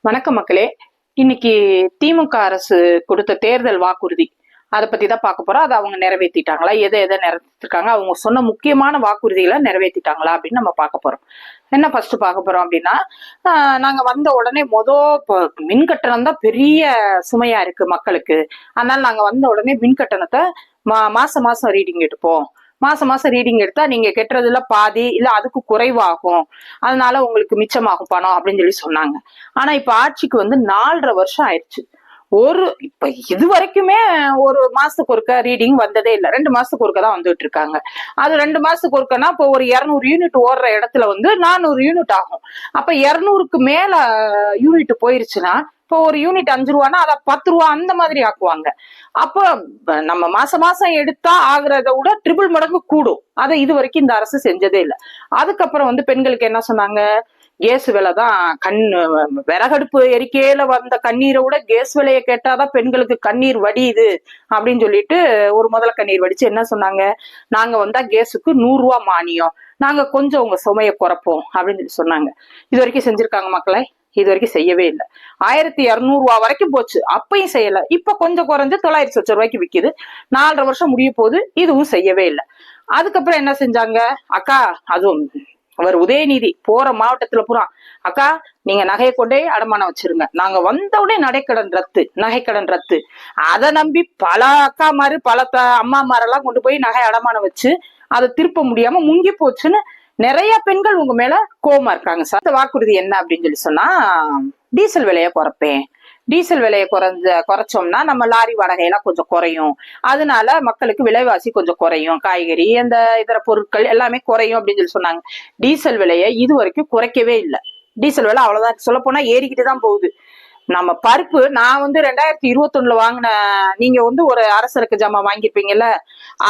வணக்கம் மக்களே. இன்னைக்கு திமுக அரசு கொடுத்த தேர்தல் வாக்குறுதி அதை பத்தி தான் பார்க்க போறோம். அதை அவங்க நிறைவேற்றிட்டாங்களா, எதை நிறைவேற்றிருக்காங்க, அவங்க சொன்ன முக்கியமான வாக்குறுதிகளை நிறைவேற்றிட்டாங்களா அப்படின்னு நம்ம பார்க்க போறோம். என்ன ஃபர்ஸ்ட் பார்க்க போறோம் அப்படின்னா, நாங்க வந்த உடனே மின் கட்டணம் தான் பெரிய சுமையா இருக்கு மக்களுக்கு. அதனால நாங்க வந்த உடனே மின் கட்டணத்தை மாசம் மாசம் ரீடிங் எடுப்போம். மாசம் மாசம் ரீடிங் எடுத்தா நீங்க கெட்டுறதுல பாதி இல்ல அதுக்கு குறைவாகும், அதனால உங்களுக்கு மிச்சமாகும் பணம் அப்படின்னு சொல்லி சொன்னாங்க. ஆனா இப்ப ஆட்சிக்கு வந்து 4.5 வருஷம் ஆயிடுச்சு. இப்ப இது வரைக்குமே ஒரு மாசத்துக்கு ஒருக்க ரீடிங் வந்ததே இல்லை. 2 மாசத்துக்கு ஒருக்க தான் வந்துட்டு இருக்காங்க. அது 2 மாசத்துக்கு ஒருக்கனா இப்போ ஒரு 200 யூனிட் ஓடுற இடத்துல வந்து 400 யூனிட் ஆகும். அப்ப 200க்கு மேல யூனிட் போயிருச்சுன்னா இப்போ ஒரு யூனிட் 5 ரூபான்னா அதை 10 ரூபா அந்த மாதிரி ஆக்குவாங்க. அப்போ நம்ம மாசம் மாசம் எடுத்தா ஆகுறத விட ட்ரிபிள் மடங்கு கூடும். அதை இது வரைக்கும் இந்த அரசு செஞ்சதே இல்லை. அதுக்கப்புறம் வந்து பெண்களுக்கு என்ன சொன்னாங்க, கேஸ் விலை தான் விறகடுப்பு எரிக்கையில வந்த கண்ணீரை விட கேஸ் விலையை கேட்டாதான் பெண்களுக்கு கண்ணீர் வடியுது அப்படின்னு சொல்லிட்டு ஒரு முதல்ல கண்ணீர் வடிச்சு என்ன சொன்னாங்க, நாங்க வந்தா கேஸுக்கு 100 ரூபா மானியம், நாங்க கொஞ்சம் உங்க சுமையை குறைப்போம் அப்படின்னு சொல்லி சொன்னாங்க. இது வரைக்கும் செஞ்சிருக்காங்க மக்களை? இது வரைக்கும் செய்யவே இல்லை. 1200 ரூபா வரைக்கும் போச்சு, அப்பயும் செய்யல. இப்ப கொஞ்சம் குறைஞ்சு 900 லட்சம் ரூபாய்க்கு விக்குது. 4.5 வருஷம் முடிய போகுது, இதுவும் செய்யவே இல்லை. அதுக்கப்புறம் என்ன செஞ்சாங்க, அக்கா அதுவும் அவர் உதயநிதி போற மாவட்டத்துல பூரா, அக்கா நீங்க நகையை கொண்டே அடமானம் வச்சிருங்க, நாங்க வந்தவுடனே நகைக்கடன் ரத்து. அதை நம்பி பல அக்காமாரு பல அம்மாமாரெல்லாம் கொண்டு போய் நகை அடமானம் வச்சு அதை திருப்ப முடியாம முங்கி போச்சுன்னு நிறைய பெண்கள் உங்க மேல கோவமா இருக்காங்க சார். வாக்குறுதி என்ன அப்படின்னு சொல்லி சொன்னா, டீசல் விலையை குறைப்பேன். டீசல் விலையை குறைச்சோம்னா நம்ம லாரி வாடகையெல்லாம் கொஞ்சம் குறையும், அதனால மக்களுக்கு விலைவாசி கொஞ்சம் குறையும், காய்கறி அந்த இதர பொருட்கள் எல்லாமே குறையும் அப்படின்னு சொல்லி சொன்னாங்க. டீசல் விலையை இது வரைக்கும் குறைக்கவே இல்லை. டீசல் விலை அவ்வளவுதான், சொல்ல போனா ஏறிக்கிட்டு தான் போகுது. நம்ம பருப்பு நான் வந்து 2021 வாங்கின, நீங்க வந்து ஒரு அரசருக்கு ஜாமான் வாங்கியிருப்பீங்கல்ல,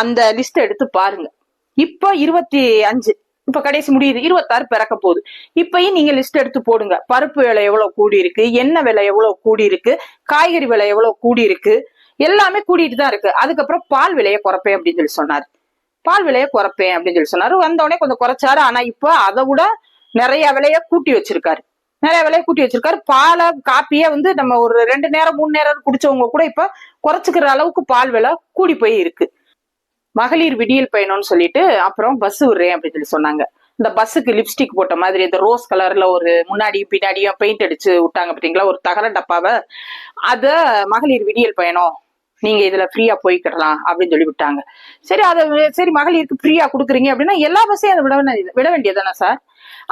அந்த லிஸ்ட் எடுத்து பாருங்க. இப்ப 25, இப்ப கடைசி முடியுது, 26 பிறக்க போகுது. இப்பயும் நீங்க லிஸ்ட் எடுத்து போடுங்க. பருப்பு விலை எவ்வளவு கூடி இருக்கு, எண்ணெய் விலை எவ்வளவு கூடி இருக்கு, காய்கறி விலை எவ்வளவு கூடி இருக்கு, எல்லாமே கூடிட்டு தான் இருக்கு. அதுக்கப்புறம் பால் விலையை குறைப்பேன் அப்படின்னு சொல்லி சொன்னாரு. பால் விலையை குறைப்பேன் அப்படின்னு சொல்லி சொன்னாரு. வந்தவொடனே கொஞ்சம் குறைச்சாரு. ஆனா இப்ப அதை விட நிறைய விலைய கூட்டி வச்சிருக்காரு. பாலை காப்பியே வந்து நம்ம ஒரு 2 நேரம் 3 நேரம் குடிச்சவங்க கூட இப்ப குறைச்சிக்கிற அளவுக்கு பால் விலை கூடி போய் இருக்கு. மகளிர் விடியல் பயணம்னு சொல்லிட்டு அப்புறம் பஸ் விடுறேன் அப்படின்னு சொல்லி சொன்னாங்க. இந்த பஸ்ஸுக்கு லிப்ஸ்டிக் போட்ட மாதிரி இந்த ரோஸ் கலர்ல ஒரு முன்னாடியும் பின்னாடியும் பெயிண்ட் அடிச்சு விட்டாங்க பாத்தீங்களா, ஒரு தகர டப்பாவை, அத மகளிர் விடியல் பயணம் நீங்க இதுல ஃப்ரீயா போய்க்கிடலாம் அப்படின்னு சொல்லி விட்டாங்க. சரி மகளிருக்கு ஃப்ரீயா கொடுக்குறீங்க அப்படின்னா எல்லா பஸ்ஸையும் அதை விட வேண்டியதானே சார்?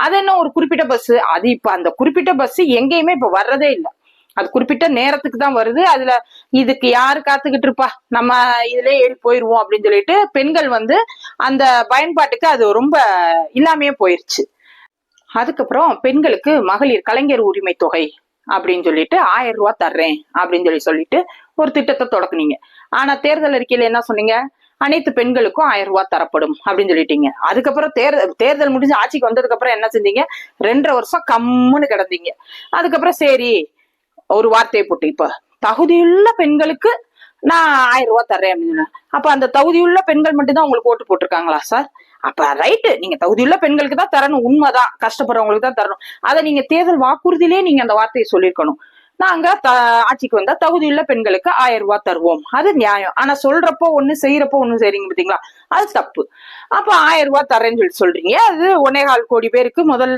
அது என்ன ஒரு குறிப்பிட்ட பஸ், அது இப்ப அந்த குறிப்பிட்ட பஸ் எங்கேயுமே இப்ப வர்றதே இல்லை. அது குறிப்பிட்ட நேரத்துக்கு தான் வருது. அதுல இதுக்கு யாரு காத்துக்கிட்டு இருப்பா, நம்ம இதுலயே ஏறி போயிருவோம் அப்படின்னு சொல்லிட்டு பெண்கள் வந்து அந்த பயன்பாட்டுக்கு அது ரொம்ப இல்லாமையே போயிருச்சு. அதுக்கப்புறம் பெண்களுக்கு மகளிர் கலைஞர் உரிமை தொகை அப்படின்னு சொல்லிட்டு 1000 ரூபாய் தர்றேன் அப்படின்னு சொல்லிட்டு ஒரு திட்டத்தை தொடக்குனீங்க. ஆனா தேர்தல் அறிக்கையில என்ன சொன்னீங்க, அனைத்து பெண்களுக்கும் 1000 ரூபாய் தரப்படும் அப்படின்னு சொல்லிட்டீங்க. அதுக்கப்புறம் தேர்தல் முடிஞ்சு ஆட்சிக்கு வந்ததுக்கு அப்புறம் என்ன செஞ்சீங்க, 2.5 வருஷம் கம்முன்னு கிடந்தீங்க. அதுக்கப்புறம் சரி ஒரு வார்த்தையை போட்டு இப்ப தகுதியுள்ள பெண்களுக்கு நான் 1000 ரூபாய் தர்றேன் அப்படின்னு. அப்ப அந்த தகுதியுள்ள பெண்கள் மட்டும்தான் உங்களுக்கு ஓட்டு போட்டிருக்காங்களா சார்? அப்ப ரைட்டு, நீங்க தகுதியுள்ள பெண்களுக்கு தான் தரணும், உண்மைதான், கஷ்டப்படுறவங்களுக்கு தான் தரணும். அதை நீங்க தேர்தல் வாக்குறுதியிலே நீங்க அந்த வார்த்தையை சொல்லியிருக்கணும். நாங்க ஆட்சிக்கு வந்தா தகுதியுள்ள பெண்களுக்கு 1000 ரூபாய் தருவோம், அது நியாயம். ஆனா சொல்றப்போ ஒண்ணு செய்யறப்போ ஒண்ணு செய்றீங்க பாத்தீங்களா, அது தப்பு. அப்ப 1000 ரூபாய் தரேன்னு சொல்றீங்க. அது 1.25 கோடி பேருக்கு முதல்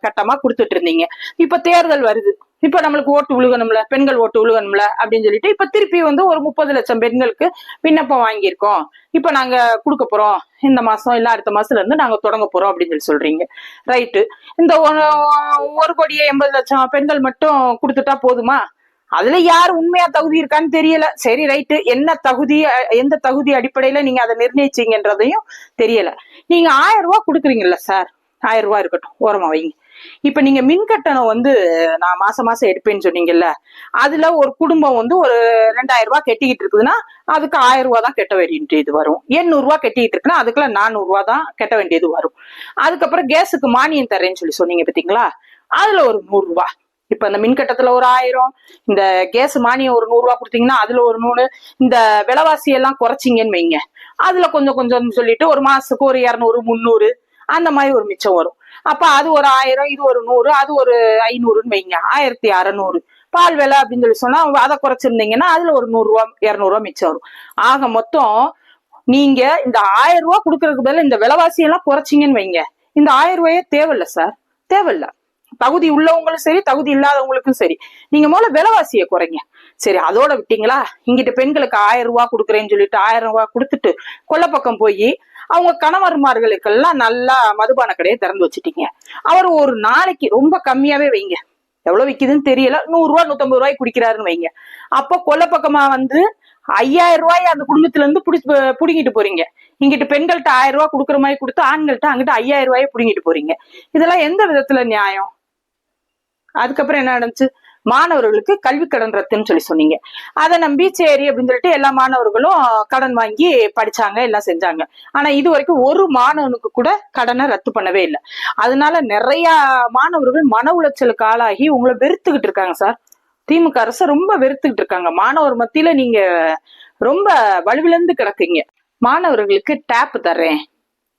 கட்டமா கொடுத்துட்டு இருந்தீங்க. இப்ப தேர்தல் வருது, இப்ப நம்மளுக்கு ஓட்டு விழுகணும்ல, பெண்கள் ஓட்டு விழுகணும்ல அப்படின்னு சொல்லிட்டு இப்ப திருப்பி வந்து ஒரு 30 லட்சம் பெண்களுக்கு விண்ணப்பம் வாங்கியிருக்கோம், இப்ப நாங்க கொடுக்க போறோம், இந்த மாசம் இல்ல அடுத்த மாசத்துல இருந்து நாங்க தொடங்க போறோம் அப்படின்னு சொல்றீங்க. ரைட்டு, இந்த 1,80,00,000 பெண்கள் மட்டும் கொடுத்துட்டா போதுமா? அதுல யாரு உண்மையா தகுதி இருக்கான்னு தெரியல. சரி ரைட்டு, என்ன தகுதி, எந்த தகுதி அடிப்படையில நீங்க அதை நிர்ணயிச்சீங்கன்றதையும் தெரியல. நீங்க 1000 ரூபாய் கொடுக்குறீங்கல்ல சார், 1000 ரூபாய் இருக்கட்டும், ஓரமா வைங்க. இப்ப நீங்க மின் கட்டணம் வந்து நான் மாசம் மாசம் எடுப்பேன்னு சொன்னீங்கல்ல, அதுல ஒரு குடும்பம் வந்து ஒரு 2000 ரூபாய் கட்டிக்கிட்டு இருக்குதுன்னா அதுக்கு 1000 ரூபாய் தான் கட்ட வேண்டியது வரும். 800 ரூபாய் கட்டிக்கிட்டு இருக்குன்னா அதுக்குள்ள 400 ரூபாய் தான் கட்ட வேண்டியது வரும். அதுக்கப்புறம் கேஸுக்கு மானியம் தரேன்னு சொன்னீங்க பாத்தீங்களா, அதுல ஒரு 100 ரூபாய். இப்ப இந்த மின்கட்டத்துல ஒரு 1000, இந்த கேஸ் மானியம் ஒரு 100 ரூபாய் கொடுத்தீங்கன்னா அதுல ஒரு 100, இந்த விலைவாசி எல்லாம் குறைச்சிங்கன்னு வைங்க, அதுல கொஞ்சம் கொஞ்சம் சொல்லிட்டு ஒரு மாசத்துக்கு ஒரு 200 300 அந்த மாதிரி ஒரு மிச்சம் வரும். அப்ப அது ஒரு 1000, இது ஒரு 100, அது ஒரு 500ன்னு வைங்க, 1600. பால் விலை அப்படின்னு சொல்லி சொன்னா அதை குறைச்சிருந்தீங்கன்னா அதுல ஒரு 100 ரூபா 200 ரூபா மிச்சம் வரும். ஆக மொத்தம் நீங்க இந்த 1000 ரூபாய் கொடுக்கறதுக்கு பதிலா இந்த விலைவாசி எல்லாம் குறைச்சிங்கன்னு வைங்க, இந்த 1000 ரூபாயே தேவையில்ல சார், தேவையில்ல. தகுதி உள்ளவங்களும் சரி, தகுதி இல்லாதவங்களுக்கும் சரி, நீங்க முதல்ல விலைவாசியை குறைங்க. சரி, அதோட விட்டீங்களா, இங்கிட்ட பெண்களுக்கு 1000 ரூபாய் கொடுக்குறேன்னு சொல்லிட்டு 1000 ரூபாய் கொடுத்துட்டு கொல்லப்பக்கம் போய் அவங்க கணவர்மார்களுக்கெல்லாம் நல்லா மதுபான கடையை திறந்து வச்சுட்டீங்க. அவர் ஒரு நாளைக்கு ரொம்ப கம்மியாவே வைங்க, எவ்வளவு விக்குதுன்னு தெரியல, 100 ரூபாய் 150 ரூபாய்க்கு குடிக்கிறாருன்னு வைங்க. அப்போ கொல்லப்பக்கமா வந்து 5000 ரூபாய் அந்த குடும்பத்துல இருந்து புடிங்கிட்டு போறீங்க. இங்கிட்டு பெண்கள்கிட்ட 1000 ரூபாய் கொடுக்குற மாதிரி கொடுத்து ஆண்கள்கிட்ட அங்கிட்ட 5000 ரூபாயை புடுங்கிட்டு போறீங்க. இதெல்லாம் எந்த விதத்துல நியாயம்? அதுக்கப்புறம் என்ன நடந்துச்சு, மாணவர்களுக்கு கல்வி கடன் ரத்துன்னு சொல்லி சொன்னீங்க. அதை நம்பி சரி அப்படின்னு சொல்லிட்டு எல்லா மாணவர்களும் கடன் வாங்கி படிச்சாங்க, எல்லாம் செஞ்சாங்க. ஆனா இது வரைக்கும் ஒரு மாணவனுக்கு கூட கடனை ரத்து பண்ணவே இல்லை. அதனால நிறைய மாணவர்கள் மன உளைச்சலுக்கு ஆளாகி உங்களை வெறுத்துக்கிட்டு இருக்காங்க சார். திமுக அரசு ரொம்ப வெறுத்துக்கிட்டு இருக்காங்க. மாணவர் மத்தியில நீங்க ரொம்ப வலுவிழந்து கிடக்குங்க. மாணவர்களுக்கு டேப் தர்றேன்,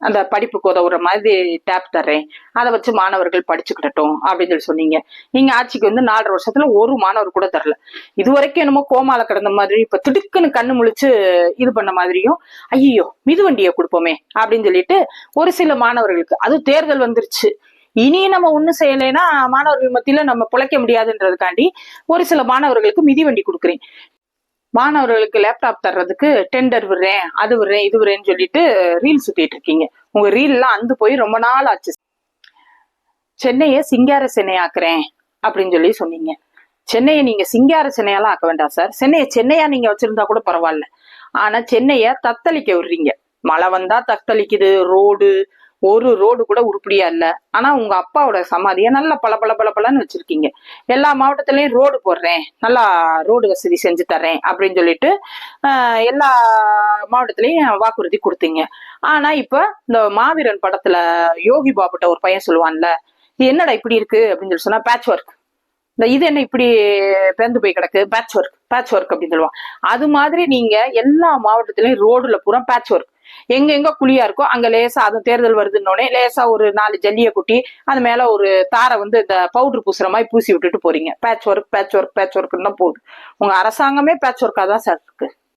அந்த படிப்புக்கு உதவுற மாதிரி டேப் தர்றேன், அதை வச்சு மாணவர்கள் படிச்சுக்கிட்டட்டும் அப்படின்னு சொல்லி சொன்னீங்க. நீங்க ஆட்சிக்கு வந்து 4.5 வருஷத்துல ஒரு மாணவர் கூட தரல. இது வரைக்கும் என்னமோ கோமால கிடந்த மாதிரி இப்ப திடுக்குன்னு கண்ணு முழிச்சு இது பண்ண மாதிரியும், ஐயோ மிதிவண்டியை கொடுப்போமே அப்படின்னு சொல்லிட்டு ஒரு சில மாணவர்களுக்கு, அது தேர்தல் வந்துருச்சு, இனி நம்ம ஒண்ணும் செய்யலைன்னா மாணவர்கள் மத்தியில நம்ம பிழைக்க முடியாதுன்றதுக்காண்டி ஒரு சில மாணவர்களுக்கு மிதிவண்டி கொடுக்குறேன். மாணவர்களுக்கு லேப்டாப் தர்றதுக்கு டெண்டர் விடுறேன், அது விடுறேன், இது விடுறேன்னு சொல்லிட்டு ரீல் சுத்திட்டு இருக்கீங்க. உங்க ரீல் எல்லாம் அந்து போய் ரொம்ப நாள் ஆச்சு. சென்னையை சிங்கார சென்னையாக்குறேன் அப்படின்னு சொல்லி சொன்னீங்க. சென்னையை நீங்க சிங்கார சென்னையாலாம் ஆக்க வேண்டாம் சார். சென்னையா நீங்க வச்சிருந்தா கூட பரவாயில்ல. ஆனா சென்னைய தத்தளிக்க விடுறீங்க. மழை வந்தா தத்தளிக்குது ரோடு, ஒரு ரோடு கூட உருப்படியா இல்ல. ஆனா உங்க அப்பாவோட சமாதியை நல்லா பல வச்சிருக்கீங்க. எல்லா மாவட்டத்திலயும் ரோடு போடுறேன், நல்லா ரோடு வசதி செஞ்சு தர்றேன் அப்படின்னு சொல்லிட்டு எல்லா மாவட்டத்திலயும் வாக்குறுதி கொடுத்தீங்க. ஆனா இப்ப இந்த மாவீரன் படத்துல யோகி பாபுட்ட ஒரு பையன் சொல்லுவான்ல, இது என்னடா இப்படி இருக்கு அப்படின்னு சொல்லி சொன்னா, பேட்ச் ஒர்க், இந்த இது என்ன இப்படி பேந்து போய் கிடக்கு, பேட்ச் ஒர்க் அப்படின்னு சொல்லுவான். அது மாதிரி நீங்க எல்லா மாவட்டத்திலயும் ரோடுல பூரா பேட்ச் ஒர்க், எங்க குழியா இருக்கோ அங்க லேசா, அது தேர்தல் வருதுன்னொடனே லேசா ஒரு 4 ஜல்லிய குட்டி அது மேல ஒரு தாரை வந்து இந்த பவுடர் பூசுற மாதிரி பூசி விட்டுட்டு போறீங்க. பேட்ச் ஒர்க் தான் போகுது. உங்க அரசாங்கமே பேட்ச் ஒர்க்கா தான் சார் இருக்கு.